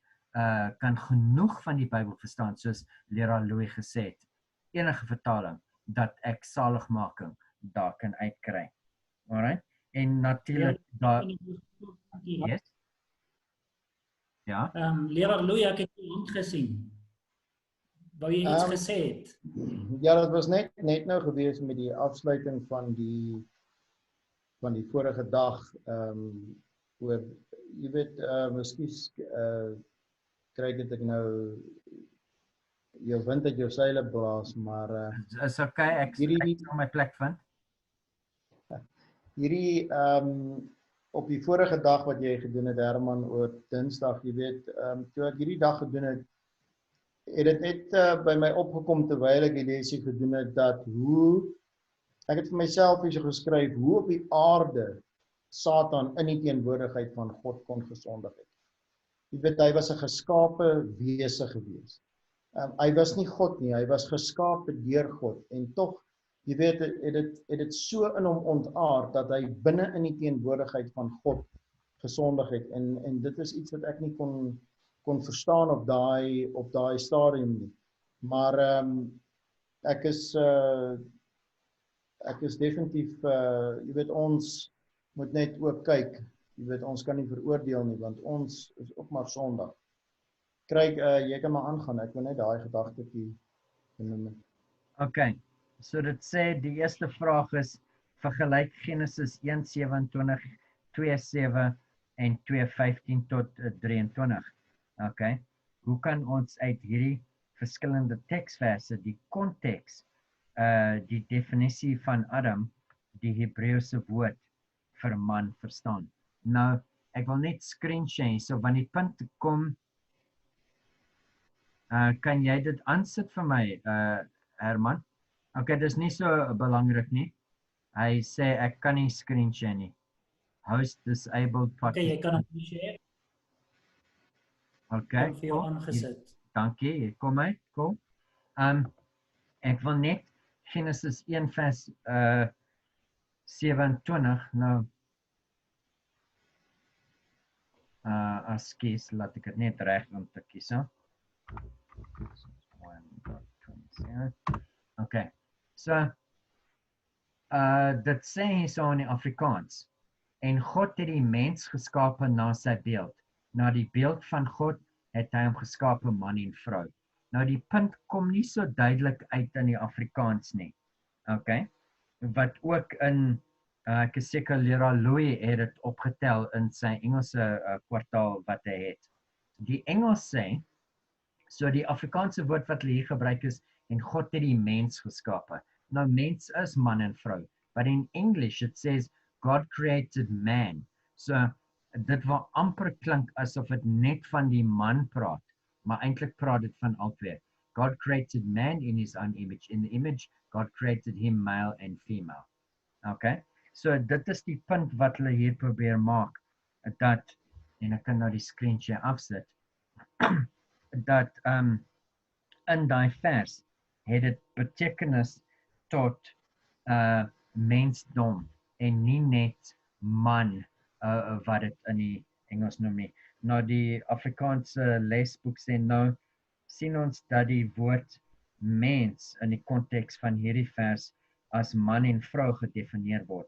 kan genoeg van die Bybel verstaan, soos leraar Louis gesê het. Enige vertaling dat ek saligmaking daar kan uitkry. Alright? En natuurlik daar yes. Ja. Leraar Louis, ek het jou hand gesien. Wou jy iets gesê het? Ja, dit was net nou gewees met die afsluiting van die vorige dag oor jy weet miskien kry ek nou jou wind uit jou seile blaas, maar is okay, ek sal my plek vind. Hierdie op die vorige dag wat jy gedoen het, Herman, oor Dinsdag, jy weet, toe ek hierdie dag gedoen het, het dit net by my opgekom terwyl ek die lesie gedoen het, dat ek het vir myself hier so geskryf, hoe op die aarde Satan in die teenwoordigheid van God kon gesondig het. Jy weet, hy was 'n geskape wese gewees. Hy was nie God nie, hy was geskape deur God, en tog, jy weet, het dit so in hom ontaard, dat hy binne in die teenwoordigheid van God gesondig het, en dit is iets wat ek nie kon verstaan op daai stadium nie. Maar ek is definitief, jy weet, ons moet net ook kyk, jy weet, ons kan nie veroordeel nie, want ons is ook maar sondig. Kryk, jy kan maar aangaan, ek wil net daai gedagtetjie benoem. Okay, so dit sê, die eerste vraag is, vergelyk Genesis 1:27, 2:7 en 2:15 tot 23. Okay, hoe kan ons uit hierdie verskillende teksverse, die konteks, die definisie van Adam, die Hebreëse woord vir man verstaan? Nou, ek wil net screen share, so wanneer die punt kom, kan jy dit aansit vir my, Herman? Okay, dis nie so belangrik nie. Hy sê ek kan nie screen share nie. Host disabled party. Okay, jy kan hom share. Okay, vir jou aangesit. Dankie, hier kom hy, kom. Ek wil net Genesis 1 vers 27 nou as kies, laat ek dit net reg om te kies. Okay, so dit sê hier so in die Afrikaans, en God het die mens geskape na sy beeld. Na die beeld van God het hy hom geskape man en vrou. Nou die punt kom nie so duidelik uit in die Afrikaans nie. Okay, wat ook in ek is seker leraar Louis het dit opgetel in sy Engelse kwartaal wat hy het. Die Engels sê, so die Afrikaanse woord wat hulle hier gebruik is, en God het die mens geskape. Nou mens is man en vrou, but in English it says God created man. So dit wil amper klink asof dit net van die man praat, maar eintlik praat dit van albei. God created man in his own image. In the image, God created him male and female. Okay, so dit is die punt wat hulle hier probeer maak, dat, en ek kan nou die screen share afsit, dat in die vers het dit betekenis tot mensdom en nie net man wat dit in die Engels noem nie. Nou die Afrikaanse lesboek sê nou, sien ons dat die woord mens in die konteks van hierdie vers as man en vrou gedefinieer word.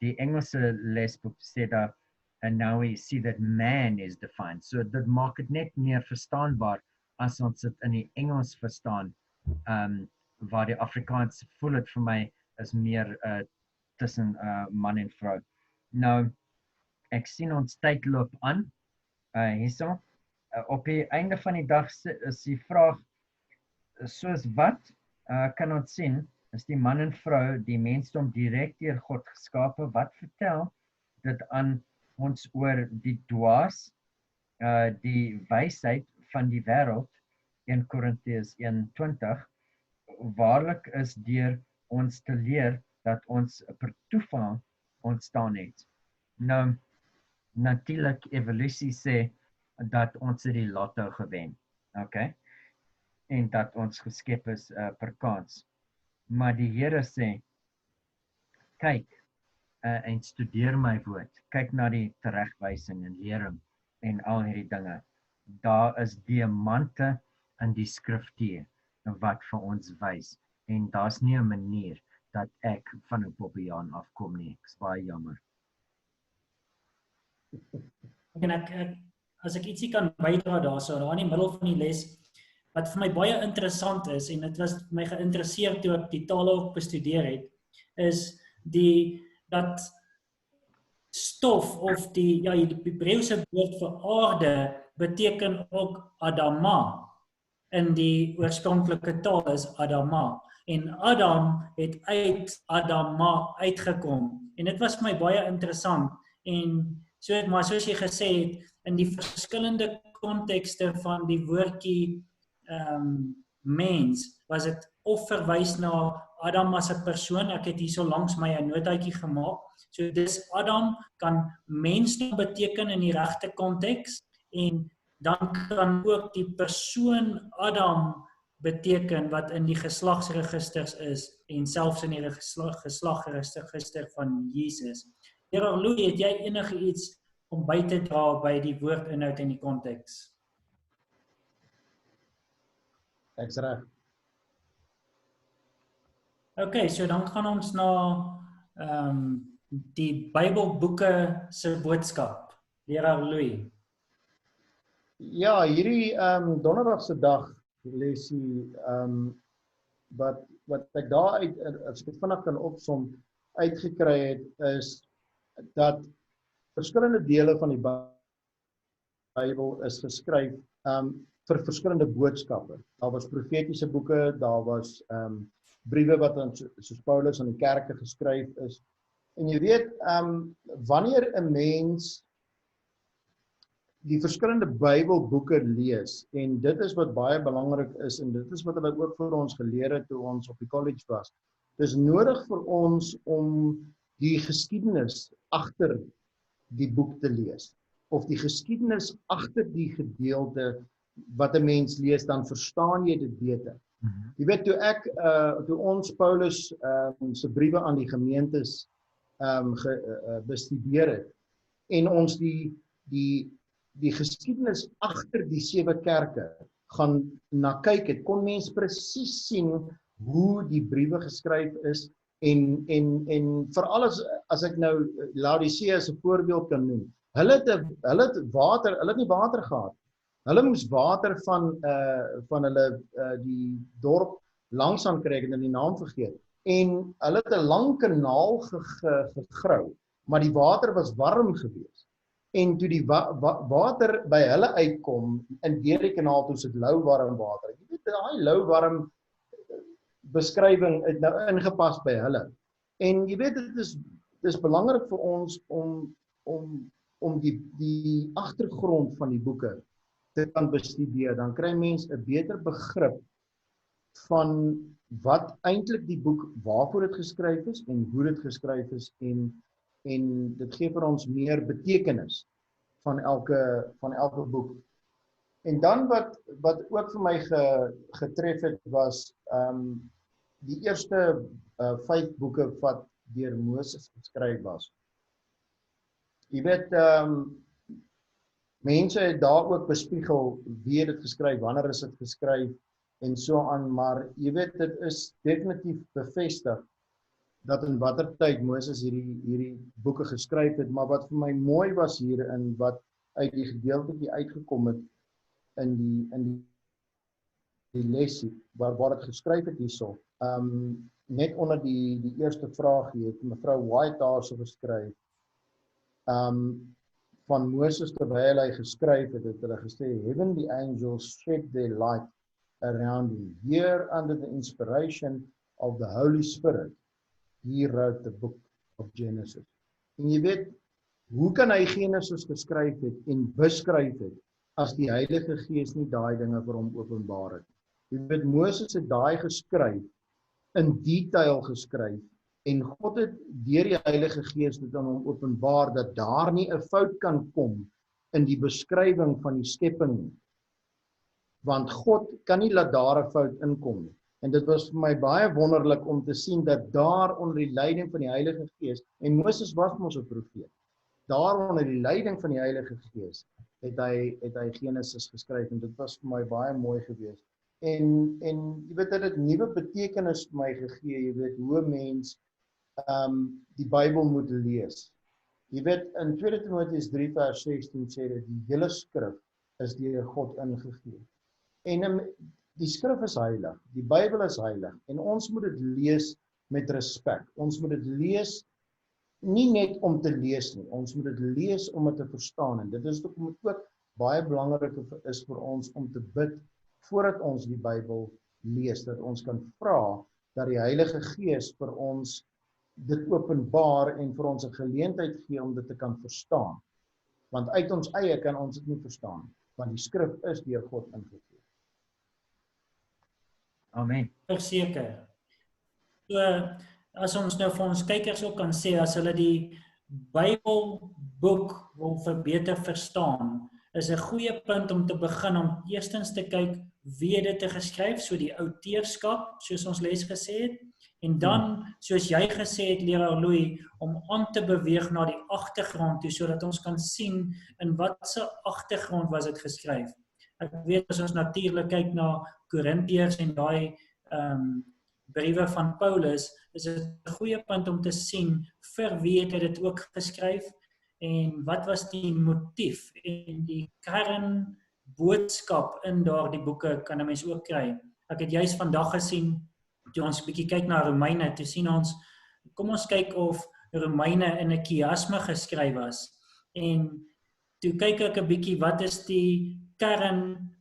Die Engelse lesboek sê dat, and now we see that man is defined. So dit maak dit net meer verstaanbaar as ons dit in die Engels verstaan, waar die Afrikaans voel het vir my is meer tussen man en vrou. Nou, ek sien ons tyd loop aan, hierso. Op die einde van die dag is die vraag, soos wat kan ons sien, is die man en vrou, die mensdom direk deur God geskape, wat vertel dit aan ons oor die dwaas, die wysheid van die wêreld, 1 Korintiërs 1:20, waarlik is deur ons te leer dat ons per toeval ontstaan het. Nou, natuurlik evolusie sê dat ons het die lotto gewen, okay? En dat ons geskep is per kans. Maar die Here sê, kyk en studeer my woord, kyk na die teregwysing en lering en al hierdie dinge. Daar is diamante in die skriftuur wat vir ons wys, en daar's nie 'n manier dat ek van 'n Bobbejaan afkom nie. Ek's baie jammer. En as ek ietsie kan bydra daarso, daar in die middel van die les, wat vir my baie interessant is, en dit was my geïnteresseerd toe ek die tale ook bestudeer het, is dat stof of die Hebreëse woord vir aarde beteken ook Adama. In die oorspronklike taal is Adama. En Adam het uit Adama uitgekom. En dit was vir my baie interessant. En maar soos jy gesê het, in die verskillende kontekste van die woordjie mens, was dit of verwys na Adam as 'n persoon. Ek het hier so langs my 'n notaatjie gemaak. So dis Adam kan mensdom beteken in die regte konteks, en dan kan ook die persoon Adam beteken wat in die geslagsregisters is, en selfs in die geslagsregister van Jesus. Here Louis, het jy enige iets om by te dra by die woordinhoud en die konteks? Ek's reg. Okay, so dan gaan ons na die Bybelboeke se boodskap. Leraar Louis. Ja, hierdie donderdag se dag lesie wat ek daar uit, as ek dit vinnig kan opsom, uitgekry het, is dat verskillende dele van die Bybel is geskryf vir verskillende boodskappe. Daar was profetiese boeke, daar was briewe wat aan soos Paulus aan die kerke geskryf is. En jy weet, wanneer 'n mens die verskillende Bybelboeke lees, en dit is wat baie belangrik is, en dit is wat hulle ook vir ons geleer het toe ons op die college was. Dis nodig vir ons om die geskiedenis agter die boek te lees, of die geskiedenis agter die gedeelte wat 'n mens lees, dan verstaan jy dit beter. Jy weet, toe ons Paulus se briewe aan die gemeentes bestudeer het, en ons die geskiedenis agter die 7 kerke gaan na kyk het, kon mens presies sien hoe die briewe geskryf is, en veral as ek nou Laodicea as 'n voorbeeld kan noem. Hulle het nie water gehad. Hulle moes water van hulle die dorp langs aan kry, ek het nou die naam vergeet. En hulle het 'n lang kanaal gegrou, maar die water was warm geweest. En toe die water by hulle uitkom in deur die kanaal, toe sit lauwarm water. Jy weet, daai lauwarm beskrywing het nou ingepas by hulle. En jy weet, dit is belangrik vir ons om die agtergrond van die boeke te kan bestudeer. Dan kry mens 'n beter begrip van wat eintlik die boek, waarvoor dit geskryf is en hoe dit geskryf is, en dit gee vir ons meer betekenis van elke boek. En dan wat ook vir my getref het, was die eerste 5 boeke wat deur Moses geskryf was. Jy weet, mense het daar ook bespiegel wie het dit geskryf, wanneer is dit geskryf en so aan, maar jy weet, dit is definitief bevestig dat in watter tyd Moses hierdie boeke geskryf het, maar wat vir my mooi was hierin, wat uit die gedeeltetjie uitgekom het in die lesie, waar dit geskryf het hierso, net onder die eerste vraag hier, het mevrou White daarso geskryf, van Moses terwyl hy geskryf het, het hulle gesê, heavenly angels shed their light around him, here under the inspiration of the Holy Spirit, he wrote the book of Genesis. En jy weet, hoe kan hy Genesis geskryf het en beskryf het, as die Heilige Gees nie daai dinge vir hom openbaar het? Jy weet, Moses het daai geskryf, in detail geskryf en God het deur die Heilige Gees dit aan hom openbaar dat daar nie 'n fout kan kom in die beskrywing van die skepping nie. Want God kan nie laat daar 'n fout inkom nie. En dit was vir my baie wonderlik om te sien dat daar onder die leiding van die Heilige Gees, en Moses was mos 'n profeet, daar onder die leiding van die Heilige Gees het hy Genesis geskryf en dit was vir my baie mooi geweest. En jy weet, dit het nuwe betekenis vir my gegee, jy weet, hoe mens die Bybel moet lees. Jy weet, in 2 Timoteus 3 vers 16 sê dit, die hele skrif is deur God ingegee. En die skrif is heilig, die Bybel is heilig, en ons moet dit lees met respek. Ons moet dit lees, nie net om te lees nie, ons moet dit lees om dit te verstaan, en dit is ook baie belangrik is vir ons om te bid, voordat ons die Bybel lees, dat ons kan vra, dat die Heilige Gees vir ons dit openbaar, en vir ons 'n geleentheid gee om dit te kan verstaan. Want uit ons eie kan ons dit nie verstaan, want die skrif is deur God ingegee. Amen. Verseker. So, as ons nou vir ons kykers ook kan sê, as hulle die Bybelboek wil beter verstaan, is 'n goeie punt om te begin om eerstens te kyk wie het dit geskryf, so die outeurskap, soos ons les gesê het, en dan, soos jy gesê het, leraar Louis, om aan te beweeg na die agtergrond toe, sodat ons kan sien in watse agtergrond was dit geskryf. Ek weet, as ons natuurlik kyk na Korintiërs en daai briewe van Paulus, is dit 'n goeie punt om te sien vir wie het hy dit ook geskryf en wat was die motief en die kernboodskap in daardie boeke kan 'n mens ook kry. Ek het juis vandag gesien, toe ons bietjie kyk na Romeine, toe sien ons, kom ons kyk of Romeine in 'n kiasme geskryf was. En toe kyk ek 'n bietjie wat is die kern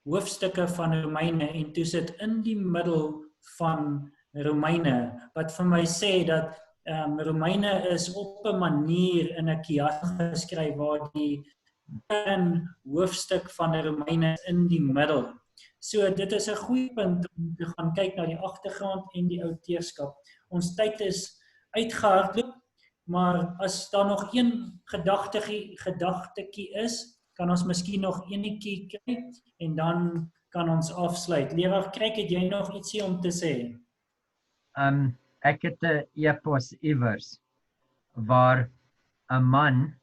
hoofstukke van Romeine en toe sit in die middel van Romeine, wat vir my sê dat Romeine is op 'n manier in 'n kiasme geskryf waar die kern hoofstuk van Romeine is in die middel. So dit is 'n goeie punt om te gaan kyk na die agtergrond en die outeurskap. Ons tyd is uitgehardloop, maar as daar nog een gedagtetjie is, kan ons miskien nog enetjie kry en dan kan ons afsluit. Leraar Kryk, het jy nog ietsie om te sê? Ek het 'n e-pos iewers waar 'n man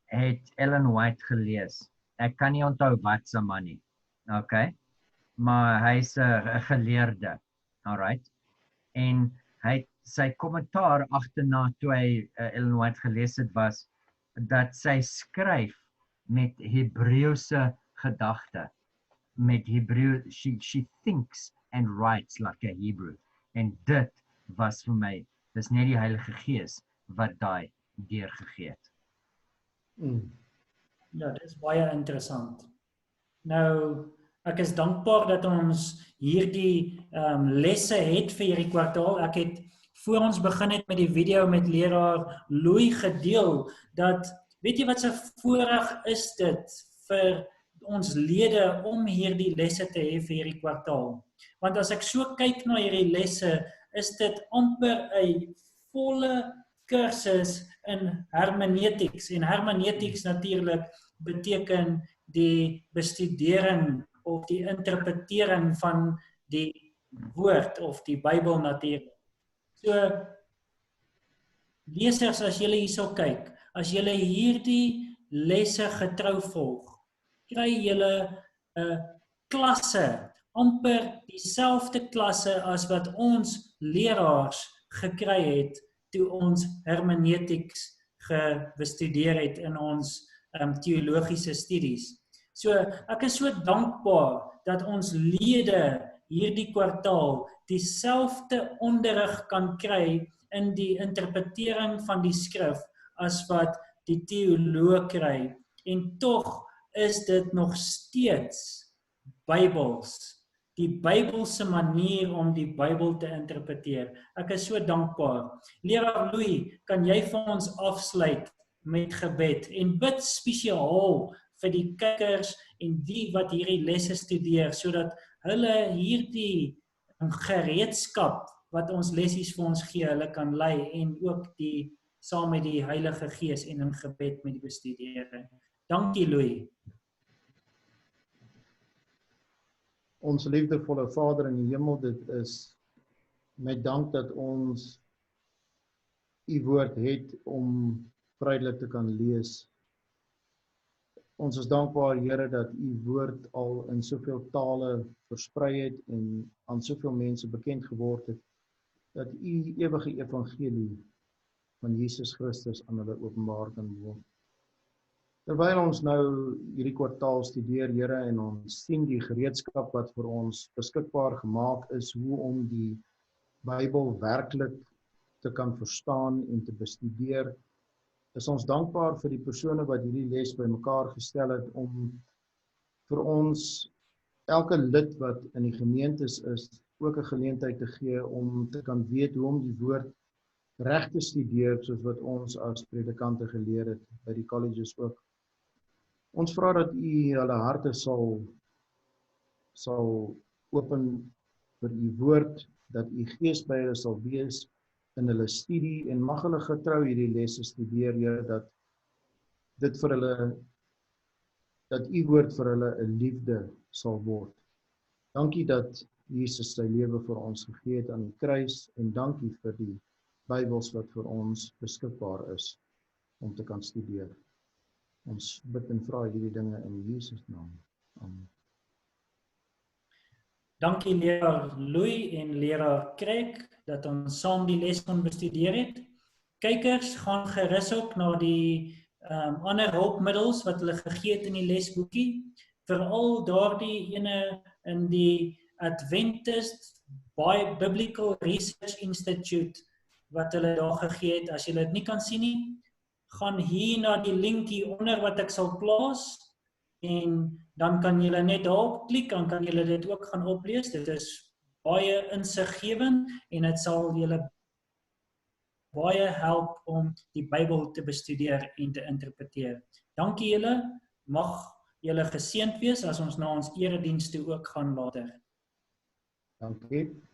het Ellen White gelees. Ek kan nie onthou wat se man nie. Okay? Maar hy's 'n geleerde. Alright. En hy sy kommentaar agterna toe hy Ellen White gelees het was dat sy skryf met Hebreëse gedagte. Met Hebrew, she thinks and writes like a Hebrew. En dit was vir my, dis net die Heilige Gees wat daai deurgegee het. Ja, dit is baie interessant. Nou, ek is dankbaar dat ons hierdie lesse het vir hierdie kwartaal. Ek het, voor ons begin het met die video met leraar Louis gedeel, dat, weet jy wat se voorreg is dit vir ons lede om hierdie lesse te hê vir hierdie kwartaal. Want as ek so kyk na hierdie lesse, is dit amper 'n volle kursus in hermeneutics. En hermeneutics natuurlik beteken die bestudering of die interpretering van die woord of die Bybel natuurlik. So, lesers, as julle hierso kyk, as julle hierdie lesse getrou volg, kry julle 'n klasse, amper dieselfde klasse as wat ons leraars gekry het toe ons hermeneutics bestudeer het in ons teologiese studies. So, ek is so dankbaar dat ons lede hierdie kwartaal dieselfde onderrig kan kry in die interpretering van die skrif as wat die teoloog kry. En tog is dit nog steeds Bybels. Die Bybelse manier om die Bybel te interpreteer. Ek is so dankbaar. Leraar Louis, kan jy vir ons afsluit met gebed en bid spesiaal vir die kykers en die wat hierdie lesse studeer, sodat hulle hierdie gereedskap wat ons lessies vir ons gee, hulle kan lei en ook saam met die Heilige Gees en in gebed met die bestudeer. Dankie Louis. Ons liefdevolle Vader in die hemel, dit is met dank dat ons U woord het om vrylik te kan lees. Ons is dankbaar, Here, dat U woord al in soveel tale versprei het en aan soveel mense bekend geword het, dat U ewige evangelie van Jesus Christus aan hulle openbaar kan word. Terwyl ons nou hierdie kwartaal studeer, Here, en ons sien die gereedskap wat vir ons beskikbaar gemaak is, hoe om die Bybel werklik te kan verstaan en te bestudeer, is ons dankbaar vir die persone wat hierdie les bymekaar gestel het om vir ons, elke lid wat in die gemeentes is, ook 'n geleentheid te gee om te kan weet hoe om die woord reg te studeer, soos wat ons as predikante geleer het by die colleges ook. Ons vra dat U hulle harte sal open vir U woord, dat U Gees by hulle sal wees in hulle studie en mag hulle getrou hierdie lesse studeer, Here, dat U woord vir hulle 'n liefde sal word. Dankie dat Jesus sy lewe vir ons gegee het aan die kruis en dankie vir die Bybels wat vir ons beskikbaar is om te kan studeer. Ons bid en vra hierdie dinge in Jesus naam. Amen. Dankie leraar Louis en leraar Craig dat ons saam die les kon bestudeer het. Kykers, gaan gerus ook na die ander hulpmiddels wat hulle gegee het in die lesboekie, veral daardie ene in die Adventist Biblical Research Institute wat hulle daar gegee het. As jy dit nie kan sien nie, gaan hier na die link hieronder wat ek sal plaas en dan kan julle net daarop klik, dan kan julle dit ook gaan oplees. Dit is baie insiggewend en dit sal julle baie help om die Bybel te bestudeer en te interpreteer. Dankie julle, mag julle geseënd wees as ons na ons erediens toe ook gaan later. Dankie.